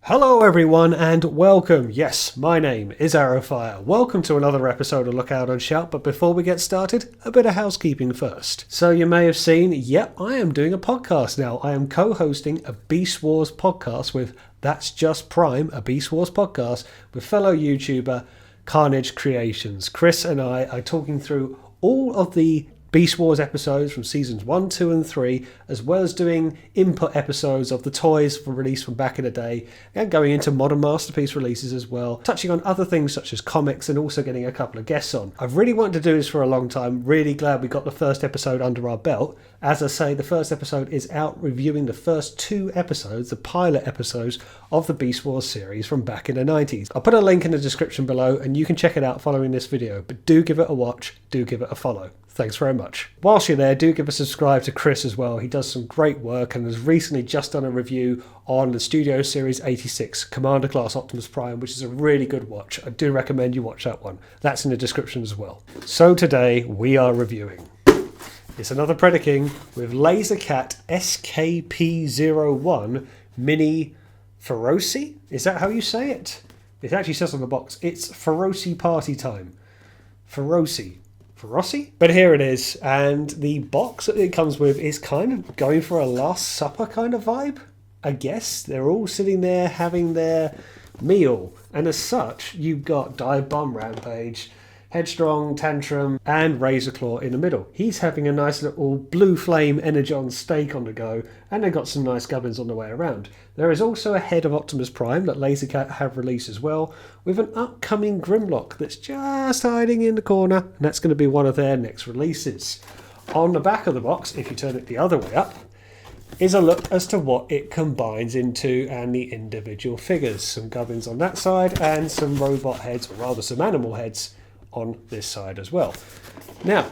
Hello everyone and welcome. Yes, my name is Arrowfire. Welcome to another episode of Look Out and Shout, but before we get started, a bit of housekeeping first. So you may have seen, yep, I am doing a podcast now. I am co-hosting a Beast Wars podcast with That's Just Prime, a Beast Wars podcast with fellow YouTuber Carnage Creations. Chris and I are talking through all of the Beast Wars episodes from seasons 1, 2 and 3, as well as doing input episodes of the toys for release from back in the day, and going into modern masterpiece releases as well, touching on other things such as comics and also getting a couple of guests on. I've really wanted to do this for a long time, really glad we got the first episode under our belt. As I say, the first episode is out reviewing the first 2 episodes, the pilot episodes of the Beast Wars series from back in the 90s. I'll put a link in the description below and you can check it out following this video, but do give it a watch, do give it a follow. Thanks very much. Whilst you're there, do give a subscribe to Chris as well. He does some great work and has recently just done a review on the Studio Series 86 Commander Class Optimus Prime, which is a really good watch. I do recommend you watch that one. That's in the description as well. So today we are reviewing. It's another Predaking with LaserCat SKP-01 Mini-Ferocy. Is that how you say it? It actually says on the box, it's Ferocy party time. Ferocy. But here it is, and the box that it comes with is kind of going for a Last Supper kind of vibe, I guess. They're all sitting there having their meal, and as such, you've got Dive Bomb Rampage, Headstrong, Tantrum, and Razorclaw in the middle. He's having a nice little Blue Flame Energon steak on the go, and they've got some nice gubbins on the way around. There is also a head of Optimus Prime that LaserCat have released as well, with an upcoming Grimlock that's just hiding in the corner, and that's going to be one of their next releases. On the back of the box, if you turn it the other way up, is a look as to what it combines into and the individual figures. Some gubbins on that side, and some robot heads, or rather some animal heads, on this side as well. Now,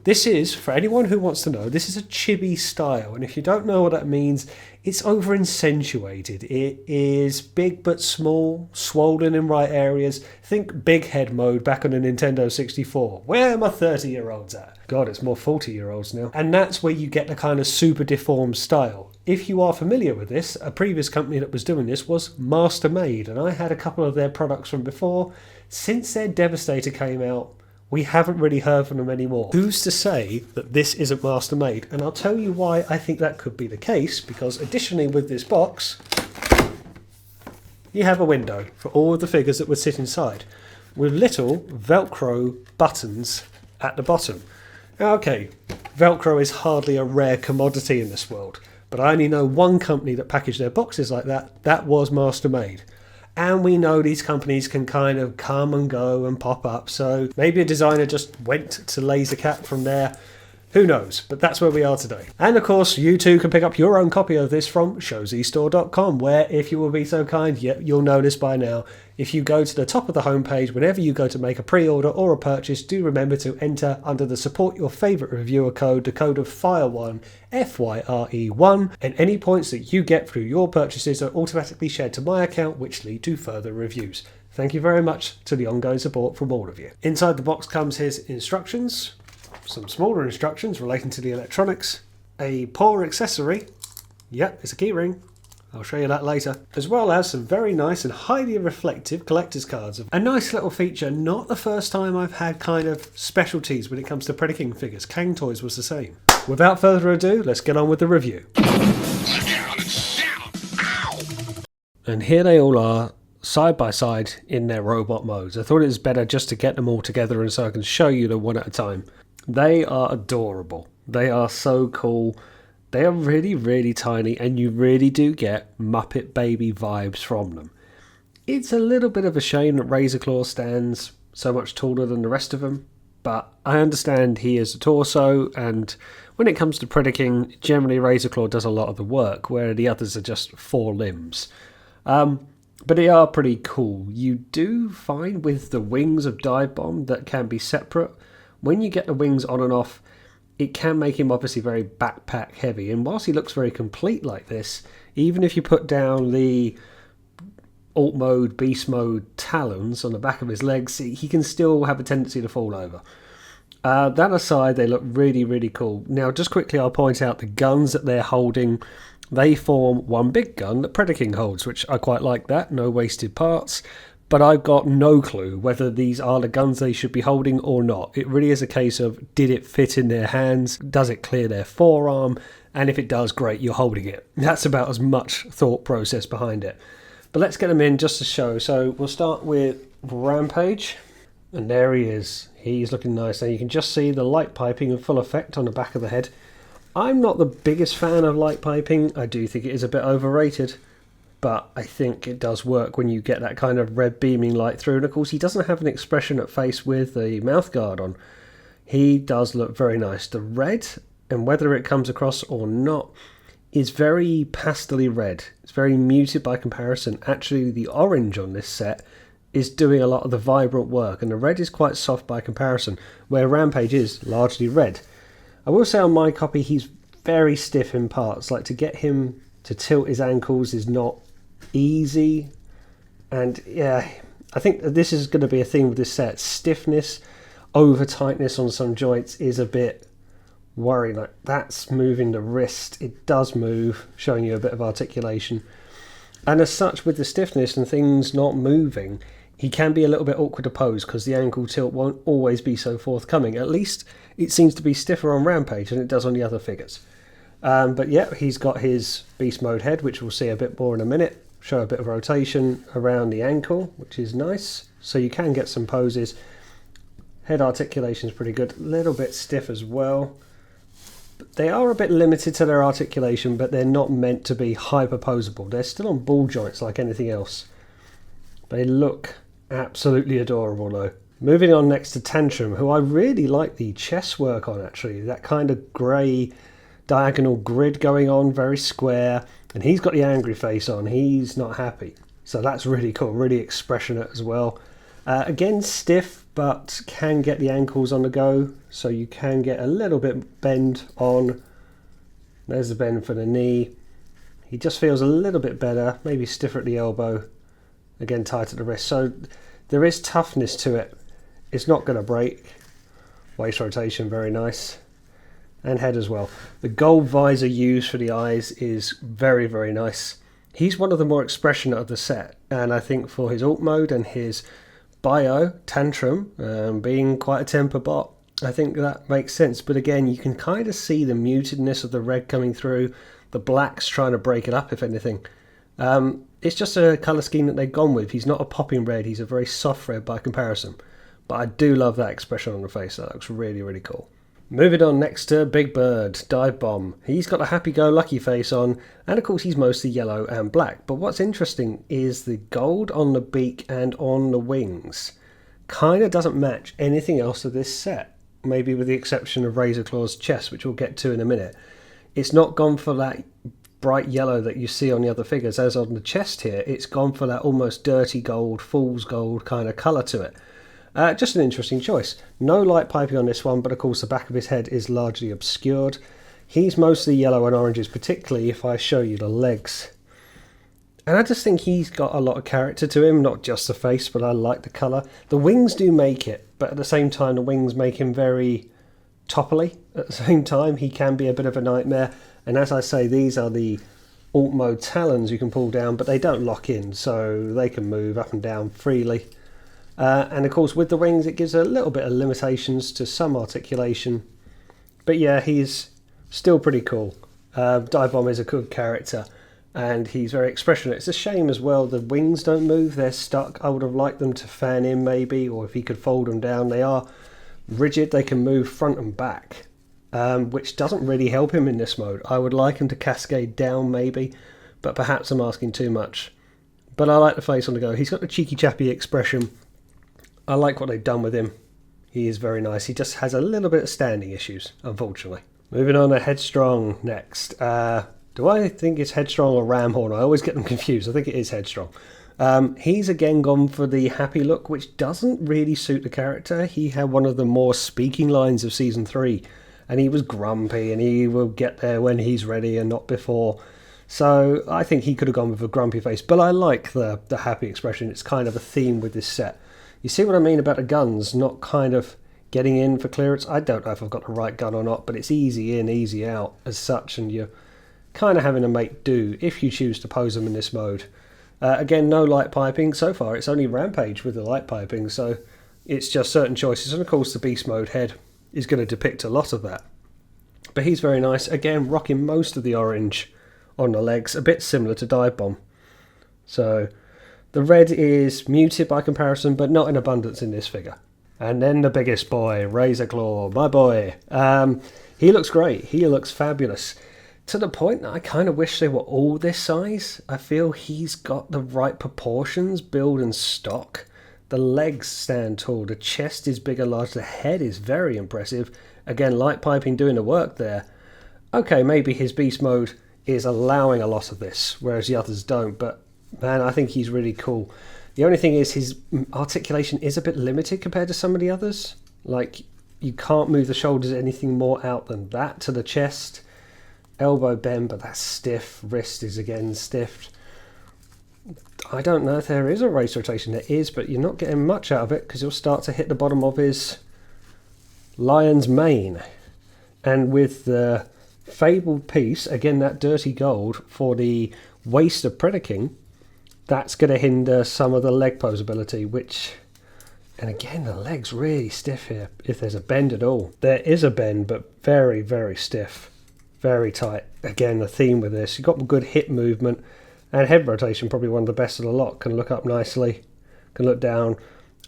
this is, for anyone who wants to know, this is a Chibi Style, and if you don't know what that means, it's over-accentuated. It is big but small, swollen in right areas. Think big head mode back on the Nintendo 64. Where are my 30-year-olds at? God, it's more 40-year-olds now. And that's where you get the kind of super deformed style. If you are familiar with this, a previous company that was doing this was Master Made, and I had a couple of their products from before. Since their Devastator came out, we haven't really heard from them anymore. Who's to say that this isn't Master Made? And I'll tell you why I think that could be the case, because additionally with this box, you have a window for all of the figures that would sit inside, with little Velcro buttons at the bottom. Now, okay, Velcro is hardly a rare commodity in this world, but I only know one company that packaged their boxes like that. That was Master Made. And we know these companies can kind of come and go and pop up, so maybe a designer just went to LaserCat from there. Who knows? But that's where we are today. And of course, you too can pick up your own copy of this from ShowZStore.com, where, if you will be so kind, yep, you'll know this by now, if you go to the top of the homepage, whenever you go to make a pre-order or a purchase, do remember to enter under the Support Your Favourite Reviewer code, the code of FIRE1, FYRE1, and any points that you get through your purchases are automatically shared to my account, which lead to further reviews. Thank you very much to the ongoing support from all of you. Inside the box comes his instructions, some smaller instructions relating to the electronics, a paw accessory, yep, it's a keyring, I'll show you that later, as well as some very nice and highly reflective collector's cards. A nice little feature, not the first time I've had kind of specialties when it comes to Predaking figures. Kang Toys was the same. Without further ado, let's get on with the review. And here they all are, side by side in their robot modes. I thought it was better just to get them all together and so I can show you them one at a time. They are adorable. They are so cool. They are really, really tiny, and you really do get Muppet Baby vibes from them. It's a little bit of a shame that Razorclaw stands so much taller than the rest of them, but I understand he is a torso, and when it comes to Predaking, generally Razorclaw does a lot of the work, where the others are just 4 limbs. But they are pretty cool. You do find with the wings of Dive Bomb that can be separate. When you get the wings on and off, it can make him obviously very backpack heavy. And whilst he looks very complete like this, even if you put down the alt mode, beast mode talons on the back of his legs, he can still have a tendency to fall over. That aside, they look really, really cool. Now, just quickly, I'll point out the guns that they're holding They form one big gun that Predaking holds, which I quite like that, no wasted parts. But I've got no clue whether these are the guns they should be holding or not. It really is a case of, did it fit in their hands? Does it clear their forearm? And if it does, great, you're holding it. That's about as much thought process behind it. But let's get them in just to show. So we'll start with Rampage. And there he is. He's looking nice. Now you can just see the light piping in full effect on the back of the head. I'm not the biggest fan of light piping. I do think it is a bit overrated. But I think it does work when you get that kind of red beaming light through. And of course, he doesn't have an expression at face with the mouth guard on. He does look very nice. The red, and whether it comes across or not, is very pastely red. It's very muted by comparison. Actually, the orange on this set is doing a lot of the vibrant work. And the red is quite soft by comparison, where Rampage is largely red. I will say on my copy, he's very stiff in parts. Like, to get him to tilt his ankles is not easy, and yeah, I think this is going to be a theme with this set. Stiffness, over tightness on some joints is a bit worrying. Like, that's moving the wrist, it does move, showing you a bit of articulation, and as such, with the stiffness and things not moving, he can be a little bit awkward to pose because the ankle tilt won't always be so forthcoming. At least it seems to be stiffer on Rampage than it does on the other figures. But yeah, he's got his beast mode head, which we'll see a bit more in a minute. Show a bit of rotation around the ankle, which is nice. So you can get some poses. Head articulation is pretty good. A little bit stiff as well. But they are a bit limited to their articulation, but they're not meant to be hyper posable. They're still on ball joints like anything else. They look absolutely adorable though. Moving on next to Tantrum, who I really like the chest work on actually. That kind of grey diagonal grid going on, very square. And he's got the angry face on. He's not happy. So that's really cool. Really expressionate as well. Again, stiff, but can get the ankles on the go. So you can get a little bit bend on. There's the bend for the knee. He just feels a little bit better. Maybe stiffer at the elbow. Again, tight at the wrist. So there is toughness to it. It's not going to break. Waist rotation, very nice. And head as well. The gold visor used for the eyes is very, very nice. He's one of the more expressionate of the set, and I think for his alt mode and his bio, Tantrum, being quite a temper bot, I think that makes sense. But again, you can kind of see the mutedness of the red coming through, the black's trying to break it up, if anything. It's just a colour scheme that they've gone with. He's not a popping red, he's a very soft red by comparison. But I do love that expression on the face, that looks really, really cool. Moving on next to Big Bird, Dive Bomb. He's got a happy-go-lucky face on, and of course he's mostly yellow and black. But what's interesting is the gold on the beak and on the wings kind of doesn't match anything else of this set. Maybe with the exception of Razor Claw's chest, which we'll get to in a minute. It's not gone for that bright yellow that you see on the other figures, as on the chest here. It's gone for that almost dirty gold, fool's gold kind of colour to it. Just an interesting choice. No light piping on this one, but of course the back of his head is largely obscured. He's mostly yellow and oranges, particularly if I show you the legs. And I just think he's got a lot of character to him, not just the face, but I like the colour. The wings do make it, but at the same time the wings make him very topply. At the same time, he can be a bit of a nightmare. And as I say, these are the alt mode talons you can pull down, but they don't lock in, so they can move up and down freely. And of course with the wings it gives a little bit of limitations to some articulation, but yeah, he's still pretty cool. Dive Bomb is a good character and he's very expressionate. It's a shame as well the wings don't move, they're stuck. I would have liked them to fan in maybe, or if he could fold them down. They are rigid, they can move front and back, which doesn't really help him in this mode. I would like him to cascade down maybe, but perhaps I'm asking too much. But I like the face on the go. He's got the cheeky chappy expression. I like what they've done with him. He is very nice. He just has a little bit of standing issues, unfortunately. Moving on to Headstrong next. Do I think it's Headstrong or Ramhorn? I always get them confused. I think it is Headstrong. He's again gone for the happy look, which doesn't really suit the character. He had one of the more speaking lines of Season 3, and he was grumpy, and he will get there when he's ready and not before. So I think he could have gone with a grumpy face, but I like the happy expression. It's kind of a theme with this set. You see what I mean about the guns not kind of getting in for clearance? I don't know if I've got the right gun or not, but it's easy in, easy out as such, and you're kind of having to make do if you choose to pose them in this mode. Again, no light piping. So far it's only Rampage with the light piping, so it's just certain choices, and of course the beast mode head is going to depict a lot of that. But he's very nice, again rocking most of the orange on the legs, a bit similar to Dive Bomb. So the red is muted by comparison, but not in abundance in this figure. And then the biggest boy, Razorclaw, my boy. He looks great, he looks fabulous. To the point that I kind of wish they were all this size. I feel he's got the right proportions, build and stock. The legs stand tall, the chest is big and large, the head is very impressive. Again, light piping doing the work there. Okay, maybe his beast mode is allowing a lot of this, whereas the others don't, but man, I think he's really cool. The only thing is his articulation is a bit limited compared to some of the others. Like, you can't move the shoulders anything more out than that to the chest. Elbow bend, but that's stiff. Wrist is again stiff. I don't know if there is a waist rotation. There is, but you're not getting much out of it because you'll start to hit the bottom of his lion's mane. And with the fabled piece, again that dirty gold for the waist of Predaking, that's going to hinder some of the leg posability, which, and again the leg's really stiff here if there's a bend at all. There is a bend, but very, very stiff. Very tight. Again, the theme with this. You've got good hip movement and head rotation, probably one of the best of the lot. Can look up nicely, can look down.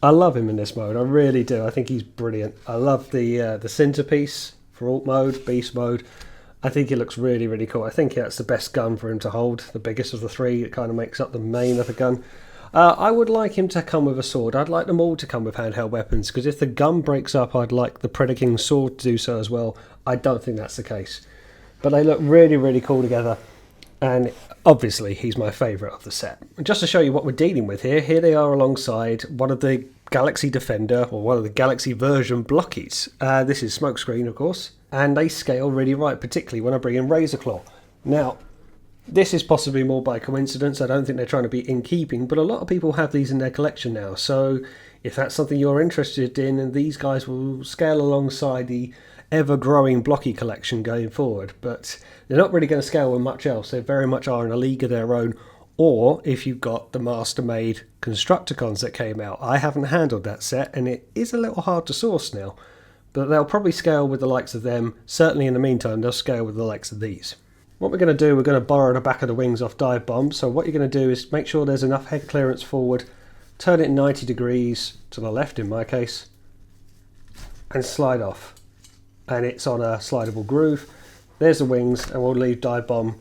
I love him in this mode. I really do. I think he's brilliant. I love the centerpiece for alt mode, beast mode. I think it looks really, really cool. I think that's the best gun for him to hold, the biggest of the three. It kind of makes up the main of the gun. I would like him to come with a sword. I'd like them all to come with handheld weapons, because if the gun breaks up, I'd like the Predaking sword to do so as well. I don't think that's the case. But they look really, really cool together. And obviously, he's my favourite of the set. And just to show you what we're dealing with here, here they are alongside one of the Galaxy Defender, or one of the Galaxy version blockies. This is Smokescreen, of course. And they scale really right, particularly when I bring in Razorclaw. Now, this is possibly more by coincidence. I don't think they're trying to be in keeping, but a lot of people have these in their collection now. So if that's something you're interested in, and these guys will scale alongside the ever-growing blocky collection going forward, but they're not really going to scale with much else. They very much are in a league of their own. Or if you've got the master-made Constructicons that came out, I haven't handled that set, and it is a little hard to source now, but they'll probably scale with the likes of them. Certainly in the meantime, they'll scale with the likes of these. What we're going to do, we're going to borrow the back of the wings off Dive Bomb. So what you're going to do is make sure there's enough head clearance forward, turn it 90 degrees to the left in my case, and slide off. And it's on a slidable groove. There's the wings, and we'll leave Dive Bomb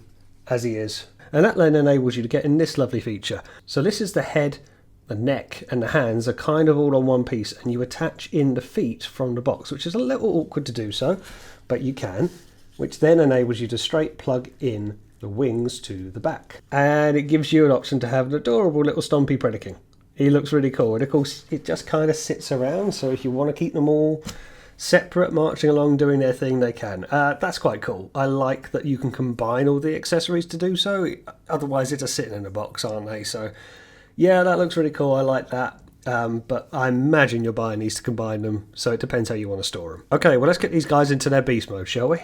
as he is. And that then enables you to get in this lovely feature. So this is the head, the neck, and the hands are kind of all on one piece, and you attach in the feet from the box, which is a little awkward to do so, but you can, which then enables you to straight plug in the wings to the back. And it gives you an option to have an adorable little stompy Predaking. He looks really cool, and of course it just kind of sits around, so if you want to keep them all separate, marching along, doing their thing, they can. That's quite cool. I like that you can combine all the accessories to do so. Otherwise, they're just sitting in a box, aren't they? So, yeah, that looks really cool. I like that. But I imagine you're buying these to combine them, so it depends how you want to store them. Okay, well, let's get these guys into their beast mode, shall we?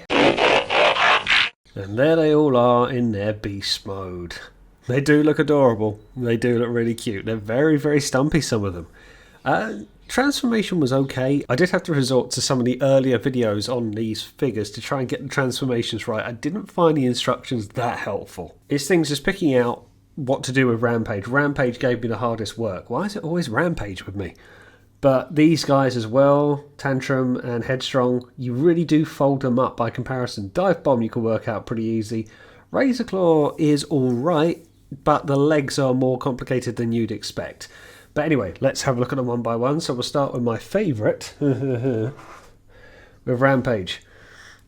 And there they all are in their beast mode. They do look adorable. They do look really cute. They're very, very stumpy, some of them. Transformation was okay. I did have to resort to some of the earlier videos on these figures to try and get the transformations right. I didn't find the instructions that helpful. It's things just picking out what to do with Rampage. Rampage gave me the hardest work. Why is it always Rampage with me? But these guys as well, Tantrum and Headstrong, you really do fold them up by comparison. Dive Bomb you can work out pretty easy. Razorclaw is alright, but the legs are more complicated than you'd expect. But anyway, let's have a look at them one by one. So we'll start with my favourite, with Rampage.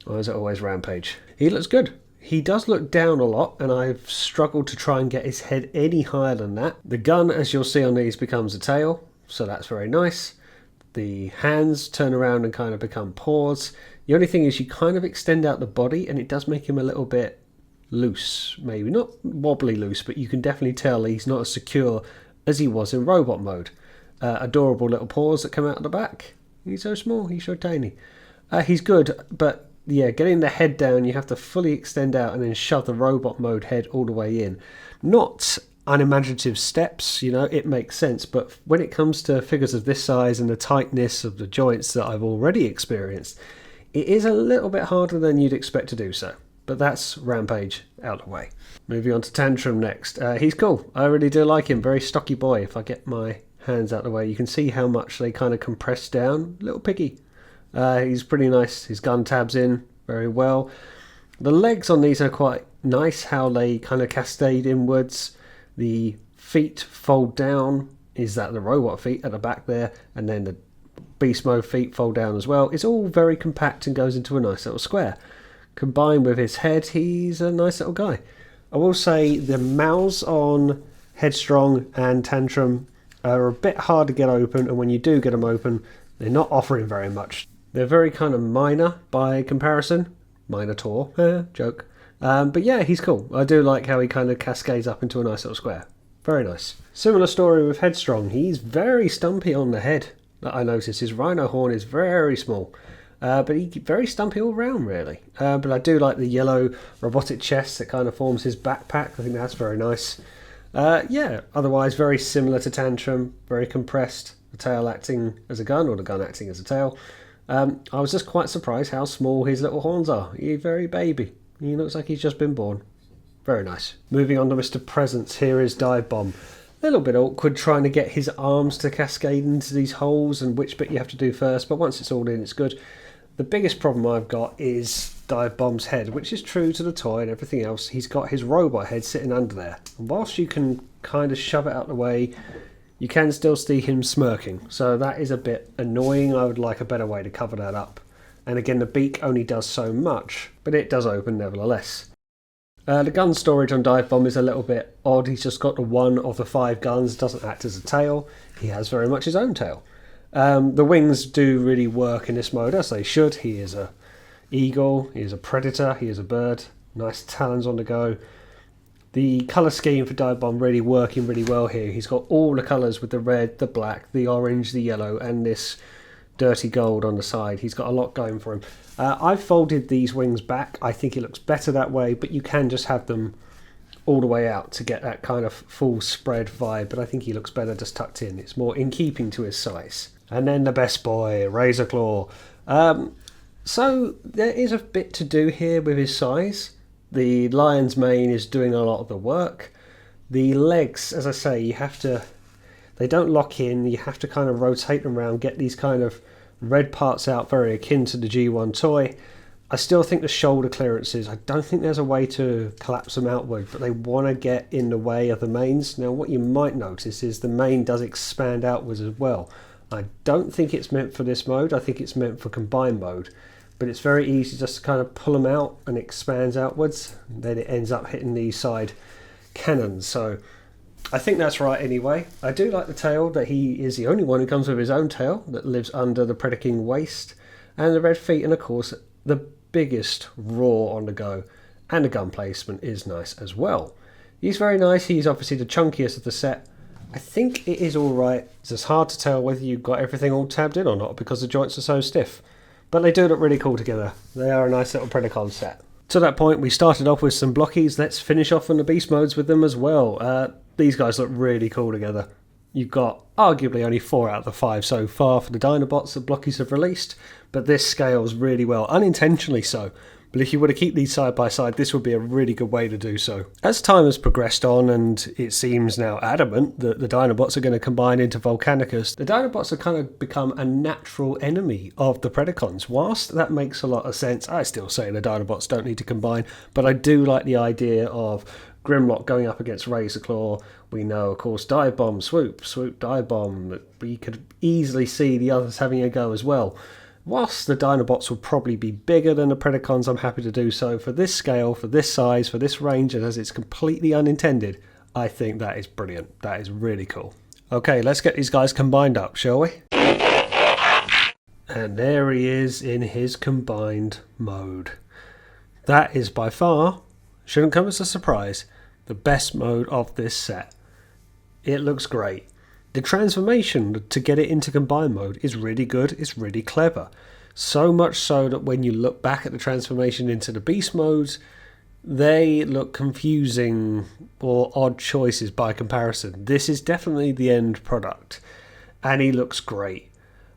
Or is it always Rampage? He looks good. He does look down a lot, and I've struggled to try and get his head any higher than that. The gun, as you'll see on these, becomes a tail, so that's very nice. The hands turn around and kind of become paws. The only thing is you kind of extend out the body, and it does make him a little bit loose, maybe. Not wobbly loose, but you can definitely tell he's not as secure as he was in robot mode. Adorable little paws that come out of the back. He's so small, he's so tiny. He's good, but yeah, getting the head down, you have to fully extend out and then shove the robot mode head all the way in. Not unimaginative steps, you know, it makes sense, but when it comes to figures of this size and the tightness of the joints that I've already experienced, it is a little bit harder than you'd expect to do so. But that's Rampage out of the way. Moving on to Tantrum next. He's cool. I really do like him. Very stocky boy. If I get my hands out of the way, you can see how much they kind of compress down. Little piggy. He's pretty nice. His gun tabs in very well. The legs on these are quite nice, how they kind of cascade inwards. The feet fold down. Is that the robot feet at the back there? And then the beast mode feet fold down as well. It's all very compact and goes into a nice little square. Combined with his head, he's a nice little guy. I will say the mouths on Headstrong and Tantrum are a bit hard to get open, and when you do get them open, they're not offering very much. They're very kind of minor by comparison. Minotaur, joke. But yeah, he's cool. I do like how he kind of cascades up into a nice little square. Very nice. Similar story with Headstrong. He's very stumpy on the head. That I noticed. His rhino horn is very small. But he's very stumpy all round, really. But I do like the yellow robotic chest that kind of forms his backpack. I think that's very nice. Yeah, otherwise very similar to Tantrum. Very compressed. The tail acting as a gun, or the gun acting as a tail. I was just quite surprised how small his little horns are. He's very baby. He looks like he's just been born. Very nice. Moving on to Mr. Presence. Here is Dive Bomb. A little bit awkward trying to get his arms to cascade into these holes and which bit you have to do first. But once it's all in, it's good. The biggest problem I've got is Dive Bomb's head, which is true to the toy and everything else. He's got his robot head sitting under there. And whilst you can kind of shove it out of the way, you can still see him smirking. So that is a bit annoying. I would like a better way to cover that up. And again, the beak only does so much, but it does open nevertheless. The gun storage on Dive Bomb is a little bit odd. He's just got the one of the 5 guns. Doesn't act as a tail. He has very much his own tail. The wings do really work in this mode, as they should. He is a eagle, he is a predator, he is a bird. Nice talons on the go. The colour scheme for Dive Bomb really working really well here. He's got all the colours with the red, the black, the orange, the yellow, and this dirty gold on the side. He's got a lot going for him. I've folded these wings back. I think it looks better that way, but you can just have them all the way out to get that kind of full spread vibe, but I think he looks better just tucked in. It's more in keeping to his size. And then the best boy, Razor Claw. So there is a bit to do here with his size. The lion's mane is doing a lot of the work. The legs, as I say, you have to... They don't lock in. You have to kind of rotate them around, get these kind of red parts out, very akin to the G1 toy. I still think the shoulder clearances, I don't think there's a way to collapse them outward, but they want to get in the way of the manes. Now what you might notice is the mane does expand outwards as well. I don't think it's meant for this mode. I think it's meant for combined mode. But it's very easy just to kind of pull them out and it expands outwards. And then it ends up hitting these side cannons. So I think that's right anyway. I do like the tail, that he is the only one who comes with his own tail that lives under the Predaking waist. And the red feet, and of course the biggest roar on the go. And the gun placement is nice as well. He's very nice. He's obviously the chunkiest of the set. I think it is alright. It's just hard to tell whether you've got everything all tabbed in or not because the joints are so stiff. But they do look really cool together. They are a nice little Predacon set. To that point, we started off with some blockies. Let's finish off on the beast modes with them as well. These guys look really cool together. You've got arguably only 4 out of the 5 so far for the Dinobots that blockies have released, but this scales really well, unintentionally so. But if you were to keep these side by side, this would be a really good way to do so. As time has progressed on, and it seems now adamant that the Dinobots are going to combine into Volcanicus, the Dinobots have kind of become a natural enemy of the Predacons. Whilst that makes a lot of sense, I still say the Dinobots don't need to combine, but I do like the idea of Grimlock going up against Razor Claw. We know, of course, Dive Bomb, Swoop, Dive Bomb. We could easily see the others having a go as well. Whilst the Dinobots will probably be bigger than the Predacons, I'm happy to do so. For this scale, for this size, for this range, and as it's completely unintended, I think that is brilliant. That is really cool. Okay, let's get these guys combined up, shall we? And there he is in his combined mode. That is by far, shouldn't come as a surprise, the best mode of this set. It looks great. The transformation to get it into combined mode is really good, it's really clever. So much so that when you look back at the transformation into the beast modes, they look confusing or odd choices by comparison. This is definitely the end product, and he looks great.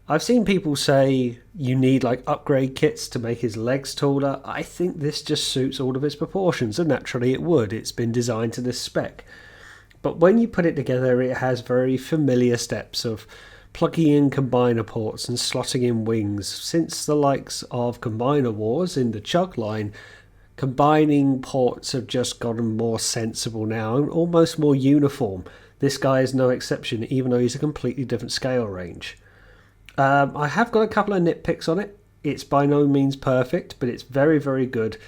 I've seen people say you need like upgrade kits to make his legs taller. I think this just suits all of its proportions, and naturally it would. It's been designed to this spec. But when you put it together, it has very familiar steps of plugging in combiner ports and slotting in wings. Since the likes of Combiner Wars in the Chug line, combining ports have just gotten more sensible now and almost more uniform. This guy is no exception, even though he's a completely different scale range. I have got a couple of nitpicks on it. It's by no means perfect, but it's very, very good.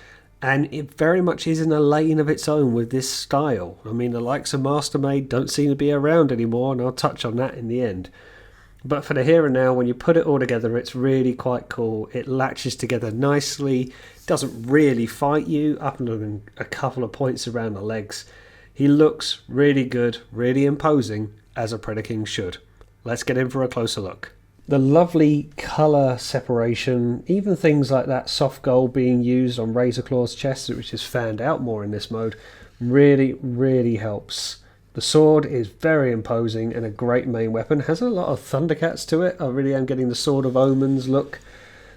And it very much is in a lane of its own with this style. I mean, the likes of Mastermade don't seem to be around anymore, and I'll touch on that in the end. But for the here and now, when you put it all together, it's really quite cool. It latches together nicely, doesn't really fight you, up and a couple of points around the legs. He looks really good, really imposing, as a Predaking should. Let's get in for a closer look. The lovely colour separation, even things like that soft gold being used on Razorclaw's chest, which is fanned out more in this mode, really, really helps. The sword is very imposing and a great main weapon. Has a lot of Thundercats to it. I really am getting the Sword of Omens look.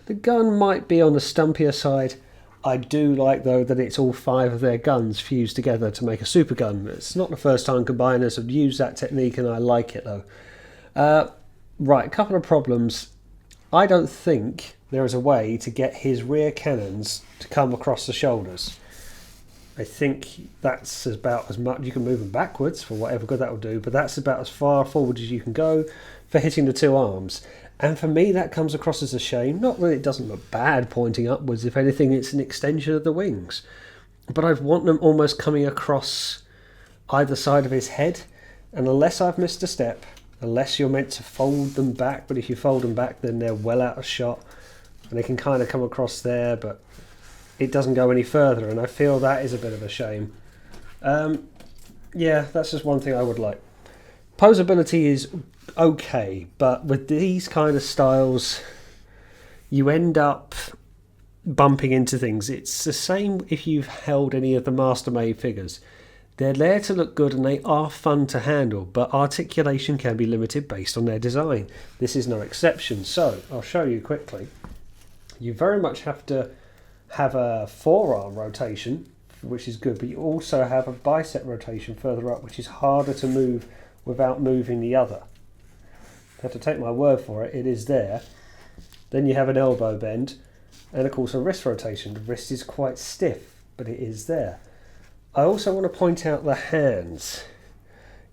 The gun might be on the stumpier side. I do like, though, that it's all 5 of their guns fused together to make a super gun. It's not the first time combiners have used that technique, and I like it, though. Right, a couple of problems. I don't think there is a way to get his rear cannons to come across the shoulders. I think that's about as much. You can move them backwards for whatever good that will do, but that's about as far forward as you can go for hitting the 2 arms. And for me, that comes across as a shame. Not that it doesn't look bad pointing upwards. If anything, it's an extension of the wings. But I want them almost coming across either side of his head. And unless I've missed a step, unless you're meant to fold them back, but if you fold them back, then they're well out of shot. And they can kind of come across there, but it doesn't go any further, and I feel that is a bit of a shame. Yeah, that's just one thing I would like. Posability is okay, but with these kind of styles, you end up bumping into things. It's the same if you've held any of the Mastermade figures. They're there to look good and they are fun to handle, but articulation can be limited based on their design. This is no exception, so I'll show you quickly. You very much have to have a forearm rotation, which is good, but you also have a bicep rotation further up, which is harder to move without moving the other. You have to take my word for it, it is there. Then you have an elbow bend, and of course a wrist rotation. The wrist is quite stiff, but it is there. I also want to point out the hands.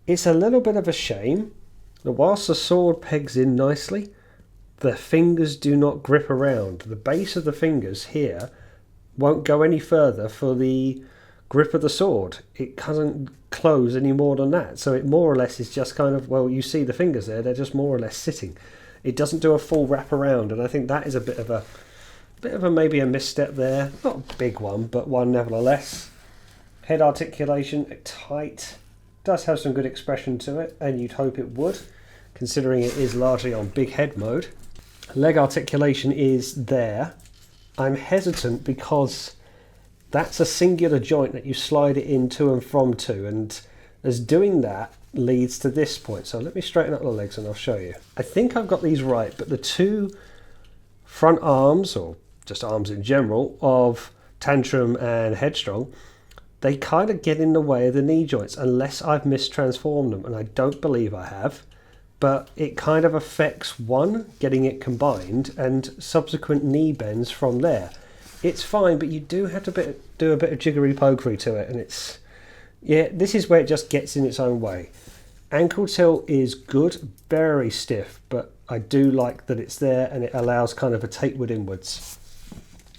It's a little bit of a shame that whilst the sword pegs in nicely, the fingers do not grip around. The base of the fingers here won't go any further for the grip of the sword. It doesn't close any more than that. So it more or less is just kind of, well, you see the fingers there, they're just more or less sitting. It doesn't do a full wrap around, and I think that is a bit of a maybe a misstep there. Not a big one, but one nevertheless. Head articulation, tight. Does have some good expression to it, and you'd hope it would, considering it is largely on big head mode. Leg articulation is there. I'm hesitant because that's a singular joint that you slide it in to and from to, and as doing that leads to this point. So let me straighten up the legs and I'll show you. I think I've got these right, but the 2 front arms, or just arms in general, of Tantrum and Headstrong, they kind of get in the way of the knee joints unless I've mistransformed them, and I don't believe I have. But it kind of affects one, getting it combined, and subsequent knee bends from there. It's fine, but you do have to do a bit of jiggery-pokery to it, and it's... yeah, this is where it just gets in its own way. Ankle tilt is good, very stiff, but I do like that it's there, and it allows kind of a tapewood inwards.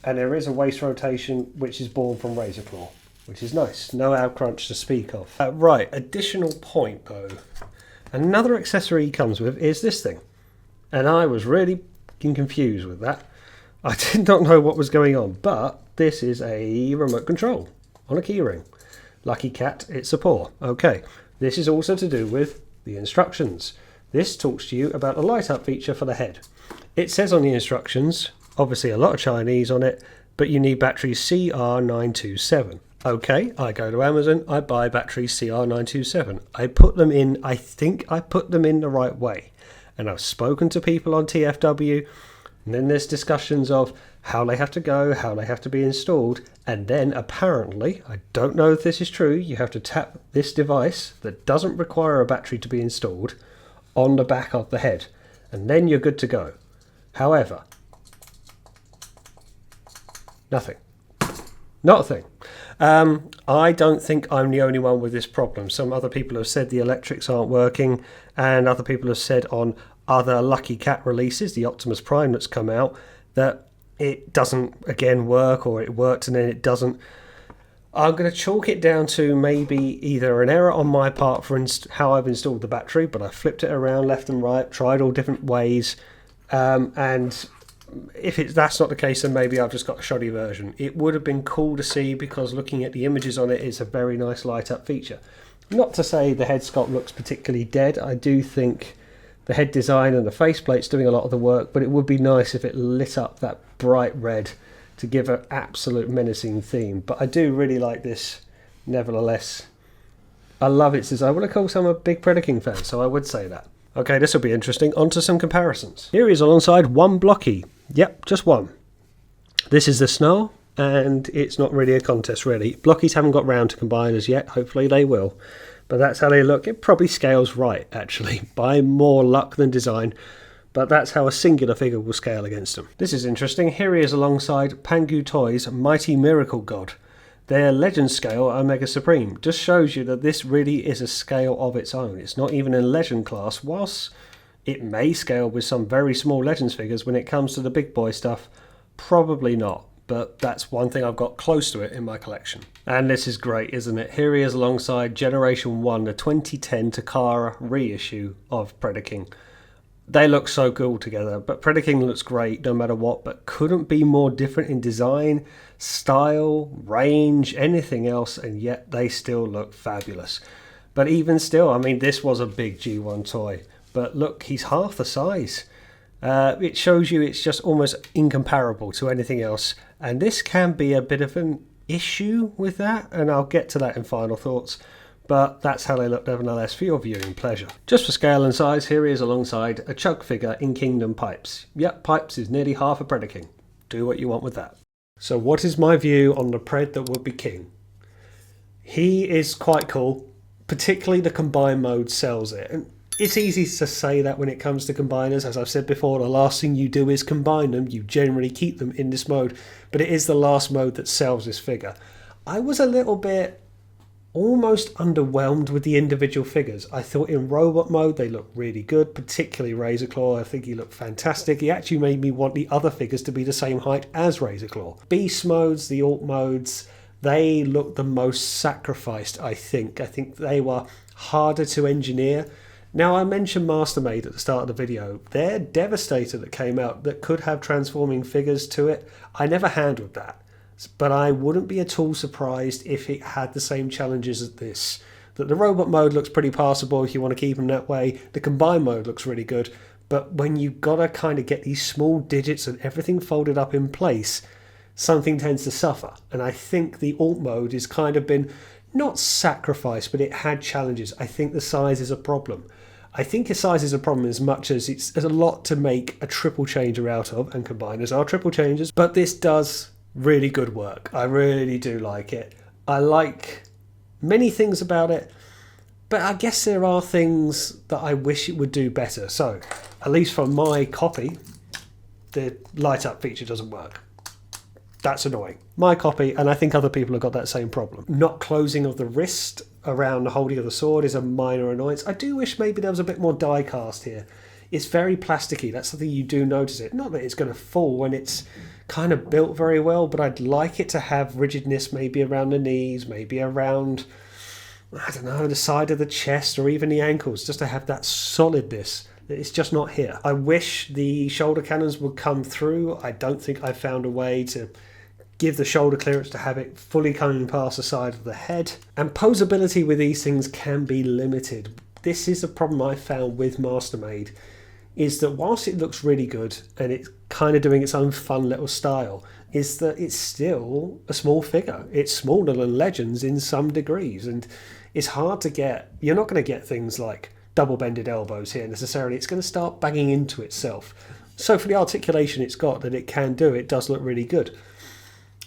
And there is a waist rotation, which is born from Razorclaw, which is nice. No ab crunch to speak of. Right, additional point, though. Another accessory he comes with is this thing, and I was really confused with that. I did not know what was going on, but this is a remote control on a keyring. Lucky cat, it's a paw. Okay, this is also to do with the instructions. This talks to you about a light up feature for the head. It says on the instructions, obviously a lot of Chinese on it, but you need battery CR927. Okay, I go to Amazon, I buy batteries CR927. I put them in, I think I put them in the right way. And I've spoken to people on TFW, and then there's discussions of how they have to go, how they have to be installed, and then apparently, I don't know if this is true, you have to tap this device that doesn't require a battery to be installed on the back of the head, and then you're good to go. However, nothing. Not a thing. I don't think I'm the only one with this problem. Some other people have said the electrics aren't working, and other people have said on other Lucky Cat releases, the Optimus Prime that's come out, that it doesn't again work, or it worked and then it doesn't. I'm going to chalk it down to maybe either an error on my part for how I've installed the battery, but I flipped it around left and right, tried all different ways, and if that's not the case, then maybe I've just got a shoddy version. It would have been cool to see, because looking at the images on it, it's a very nice light up feature. Not to say the head sculpt looks particularly dead. I do think the head design and the faceplate's doing a lot of the work, but it would be nice if it lit up that bright red to give an absolute menacing theme. But I do really like this nevertheless. I love its design. Well, of course, I'm a big Predaking fan, so I would say that. Okay, this will be interesting. On to some comparisons. Here he is alongside one Blocky. Yep, just one. This is the Snarl, and it's not really a contest, really. Blockies haven't got round to combiners yet. Hopefully they will. But that's how they look. It probably scales right, actually, by more luck than design. But that's how a singular figure will scale against them. This is interesting. Here he is alongside Pangu Toys' Mighty Miracle God. Their Legend scale Omega Supreme just shows you that this really is a scale of its own. It's not even in Legend class, whilst it may scale with some very small Legends figures. When it comes to the big boy stuff, probably not. But that's one thing I've got close to it in my collection. And this is great, isn't it? Here he is alongside Generation 1, the 2010 Takara reissue of Predaking. They look so cool together, but Predaking looks great no matter what, but couldn't be more different in design, style, range, anything else, and yet they still look fabulous. But even still, I mean, this was a big G1 toy, but look, he's half the size. It shows you it's just almost incomparable to anything else, and this can be a bit of an issue with that, and I'll get to that in final thoughts. But that's how they look nevertheless for your viewing pleasure. Just for scale and size, here he is alongside a Chug figure in Kingdom Pipes. Yep, Pipes is nearly half a Predaking. Do what you want with that. So what is my view on the Pred that would be king? He is quite cool, particularly the combine mode sells it. And it's easy to say that when it comes to combiners. As I've said before, the last thing you do is combine them. You generally keep them in this mode, but it is the last mode that sells this figure. I was a little bit almost underwhelmed with the individual figures. I thought in robot mode they looked really good, particularly Razorclaw. I think he looked fantastic. He actually made me want the other figures to be the same height as Razorclaw. Beast modes, the alt modes, they looked the most sacrificed, I think. I think they were harder to engineer. Now, I mentioned Mastermade at the start of the video. Their Devastator that came out that could have transforming figures to it, I never handled that. But I wouldn't be at all surprised if it had the same challenges as this. That the robot mode looks pretty passable if you want to keep them that way. The combine mode looks really good. But when you've got to kind of get these small digits and everything folded up in place, something tends to suffer. And I think the alt mode has kind of been, not sacrificed, but it had challenges. I think the size is a problem. I think the size is a problem as much as there's a lot to make a triple changer out of, and combiners are triple changers. But this does really good work. I really do like it. I like many things about it, but I guess there are things that I wish it would do better. So, at least for my copy, the light up feature doesn't work. That's annoying. My copy, and I think other people have got that same problem. Not closing of the wrist around the holding of the sword is a minor annoyance. I do wish maybe there was a bit more die cast here. It's very plasticky. That's something you do notice it. Not that it's going to fall when it's kind of built very well, but I'd like it to have rigidness maybe around the knees, maybe around, I don't know, the side of the chest or even the ankles, just to have that solidness. It's just not here. I wish the shoulder cannons would come through. I don't think I found a way to give the shoulder clearance to have it fully coming past the side of the head. And posability with these things can be limited. This is a problem I found with Mastermade. is that whilst it looks really good and it's kind of doing its own fun little style, is that it's still a small figure. It's smaller than Legends in some degrees, and it's hard to get. You're not going to get things like double bended elbows here necessarily. It's going to start banging into itself. So for the articulation it's got that it can do, it does look really good.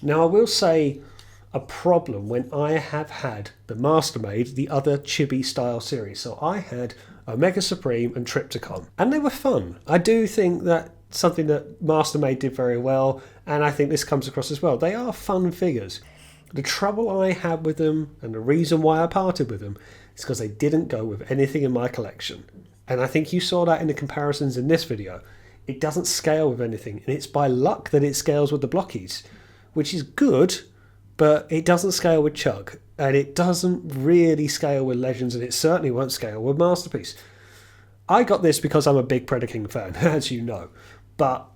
Now I will say a problem when I have had the Mastermade, the other Chibi Style series. So I had Omega Supreme and Trypticon, and they were fun. I do think that something that Mastermade did very well, and I think this comes across as well. They are fun figures. The trouble I had with them, and the reason why I parted with them, is because they didn't go with anything in my collection. And I think you saw that in the comparisons in this video. It doesn't scale with anything, and it's by luck that it scales with the blockies, which is good, but it doesn't scale with Chug, and it doesn't really scale with Legends, and it certainly won't scale with Masterpiece. I got this because I'm a big Predaking fan, as you know, but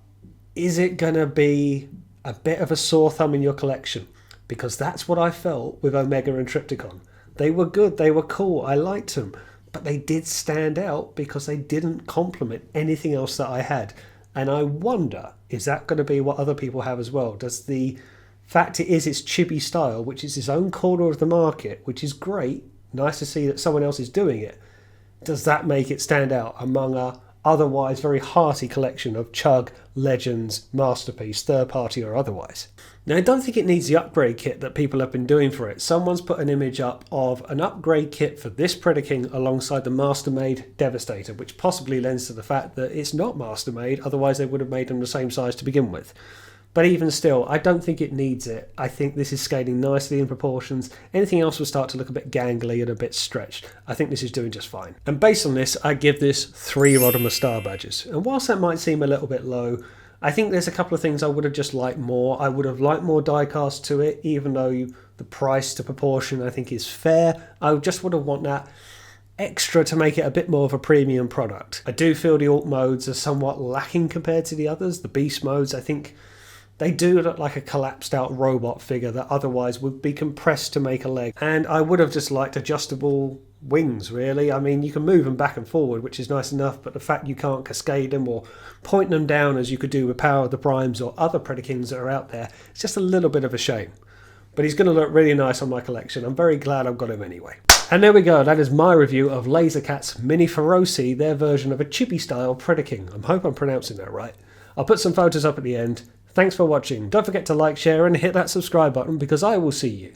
is it going to be a bit of a sore thumb in your collection? Because that's what I felt with Omega and Trypticon. They were good, they were cool, I liked them, but they did stand out because they didn't complement anything else that I had. And I wonder, is that going to be what other people have as well? Does the fact it is it's Chibi Style, which is its own corner of the market, which is great, nice to see that someone else is doing it, does that make it stand out among a otherwise very hearty collection of Chug, Legends, Masterpiece, third party or otherwise? Now I don't think it needs the upgrade kit that people have been doing for it. Someone's put an image up of an upgrade kit for this Predaking alongside the Mastermade Devastator, which possibly lends to the fact that it's not Mastermade, otherwise they would have made them the same size to begin with. But even still, I don't think it needs it. I think this is scaling nicely in proportions. Anything else will start to look a bit gangly and a bit stretched. I think this is doing just fine. And based on this, I give this 3 Rodimus Star Badges. And whilst that might seem a little bit low, I think there's a couple of things I would have just liked more. I would have liked more diecast to it, even though the price to proportion I think is fair. I just would have want that extra to make it a bit more of a premium product. I do feel the alt modes are somewhat lacking compared to the others. The beast modes, I think they do look like a collapsed out robot figure that otherwise would be compressed to make a leg. And I would have just liked adjustable wings, really. I mean, you can move them back and forward, which is nice enough, but the fact you can't cascade them or point them down as you could do with Power of the Primes or other Predakings that are out there, it's just a little bit of a shame. But he's going to look really nice on my collection. I'm very glad I've got him anyway. And there we go, that is my review of LaserCat's Mini-Ferocy, their version of a Chibi Style Predaking. I hope I'm pronouncing that right. I'll put some photos up at the end. Thanks for watching. Don't forget to like, share and hit that subscribe button because I will see you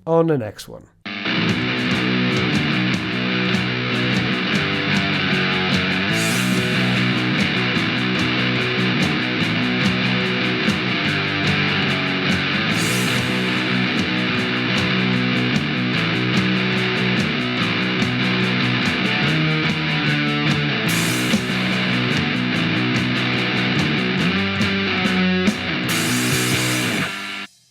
on the next one.